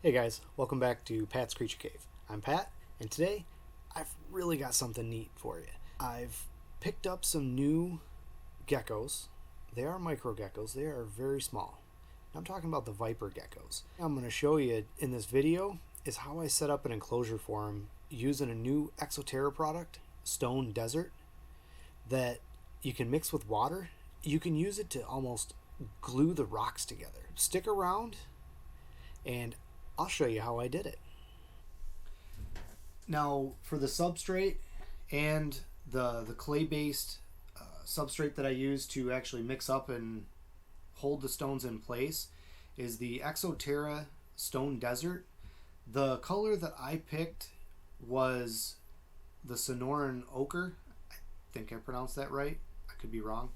Hey guys, welcome back to Pat's Creature Cave. I'm Pat, and today I've really got something neat for you. I've picked up some new geckos. They are micro geckos, they are very small. I'm talking about the Viper Geckos. I'm going to show you in this video is how I set up an enclosure for them using a new Exo-Terra product, Stone Desert, that you can mix with water. You can use it to almost glue the rocks together. Stick around and I'll show you how I did it. Now for the substrate and the clay-based substrate that I use to actually mix up and hold the stones in place is the Exo-Terra Stone Desert. The color that I picked was the Sonoran Ocher. I think I pronounced that right. I could be wrong.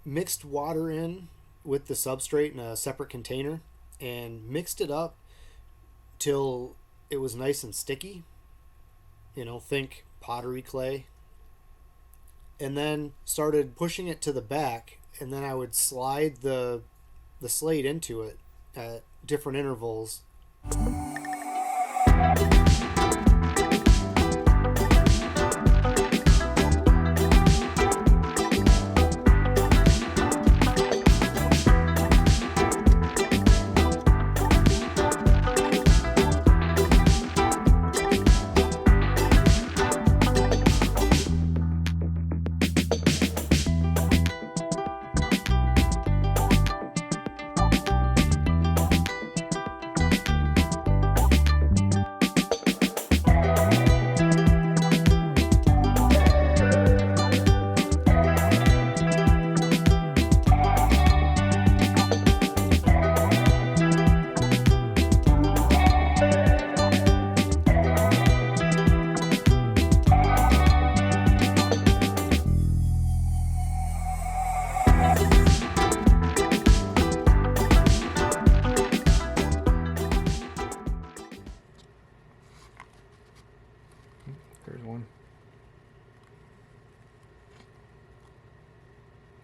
Mixed water in with the substrate in a separate container and mixed it up till it was nice and sticky. You know, think pottery clay. And then started pushing it to the back, and then I would slide the slate into it at different intervals. There's one.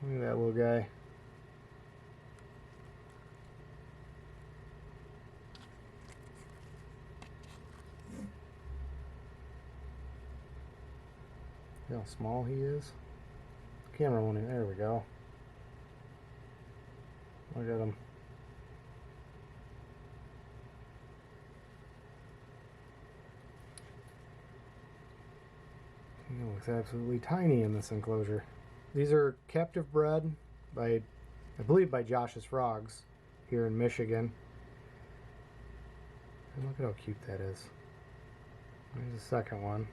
Look at that little guy. See how small he is? Camera won't even. There we go. Look at him. He looks absolutely tiny in this enclosure. These are captive bred by, I believe, by Josh's Frogs here in Michigan. And look at how cute that is. There's the second one.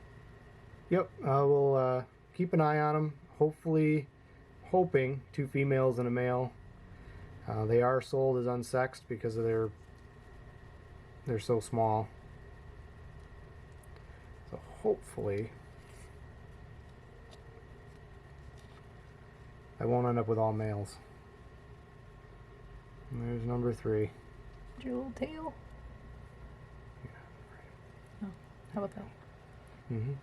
Yep, we'll keep an eye on them. Hoping 2 females and a male. They are sold as unsexed because of they're so small. So hopefully I won't end up with all males. And there's number 3. Your little tail? Yeah. Oh, how about that? Mm-hmm.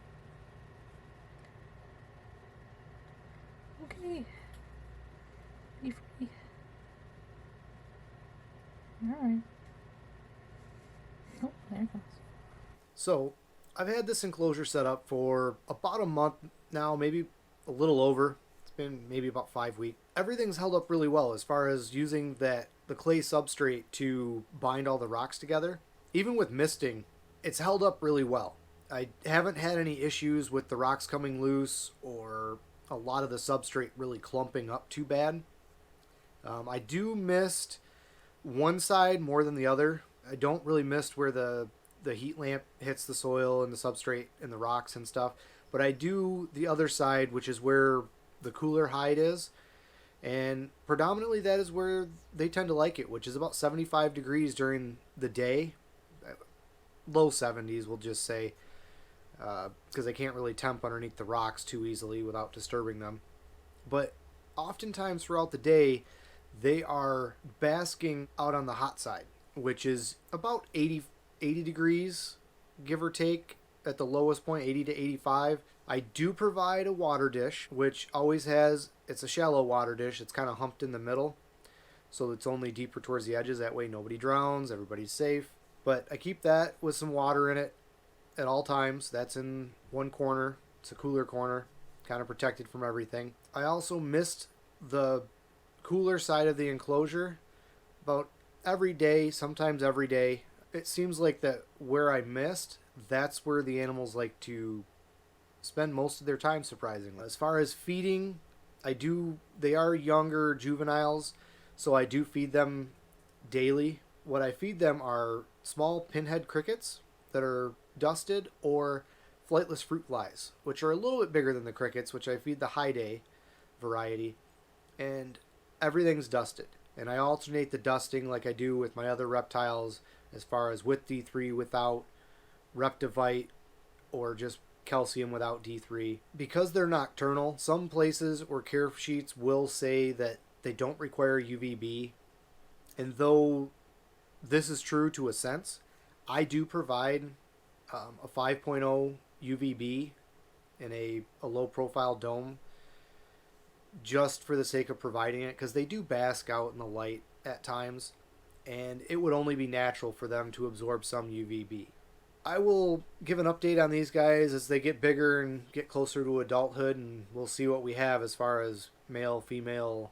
Okay. Be free. Alright. Oh, there it goes. So, I've had this enclosure set up for about a month now, maybe a little over. It's been maybe about 5 weeks. Everything's held up really well as far as using the clay substrate to bind all the rocks together. Even with misting, it's held up really well. I haven't had any issues with the rocks coming loose or a lot of the substrate really clumping up too bad. I do mist one side more than the other. I don't really mist where the heat lamp hits the soil and the substrate and the rocks and stuff, but I do the other side, which is where the cooler hide is, and predominantly that is where they tend to like it, which is about 75 degrees during the day. Low 70s, we'll just say, because they can't really temp underneath the rocks too easily without disturbing them. But oftentimes throughout the day, they are basking out on the hot side, which is about 80 degrees, give or take, at the lowest point, 80 to 85. I do provide a water dish, which always has, it's a shallow water dish. It's kind of humped in the middle, so it's only deeper towards the edges. That way nobody drowns, everybody's safe. But I keep that with some water in it at all times. That's in one corner. It's a cooler corner, kind of protected from everything. I also mist the cooler side of the enclosure about every day, sometimes every day. It seems like that where I mist, that's where the animals like to spend most of their time, surprisingly. As far as feeding, they are younger juveniles, so I do feed them daily. What I feed them are small pinhead crickets that are dusted, or flightless fruit flies, which are a little bit bigger than the crickets, which I feed the high day variety, and everything's dusted. And I alternate the dusting like I do with my other reptiles, as far as with D3, without Reptivite, or just calcium without D3. Because they're nocturnal, some places or care sheets will say that they don't require UVB. And though this is true to a sense, I do provide a 5.0 UVB in a low profile dome, just for the sake of providing it, because they do bask out in the light at times, and it would only be natural for them to absorb some UVB. I will give an update on these guys as they get bigger and get closer to adulthood, and we'll see what we have as far as male, female,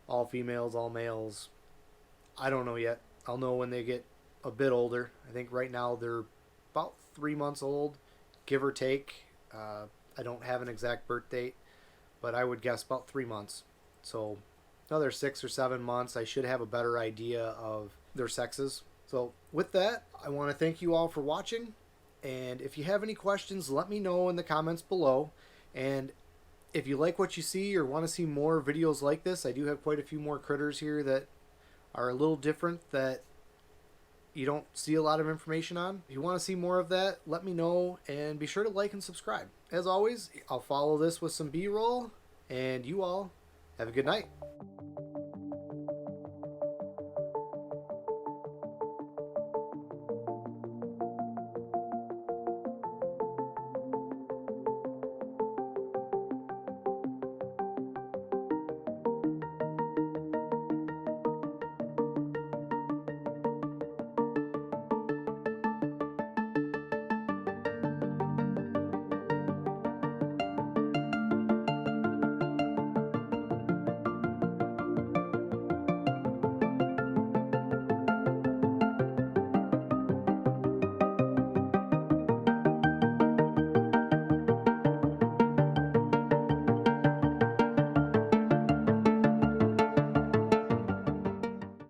all females, all males. I don't know yet. I'll know when they get a bit older. I think right now they're about 3 months old, give or take. I don't have an exact birth date, but I would guess about 3 months. So another 6 or 7 months, I should have a better idea of their sexes. So with that, I want to thank you all for watching. And if you have any questions, let me know in the comments below. And if you like what you see or want to see more videos like this, I do have quite a few more critters here that are a little different that you don't see a lot of information on. If you want to see more of that, let me know, and be sure to like and subscribe. As always, I'll follow this with some B-roll, and you all have a good night.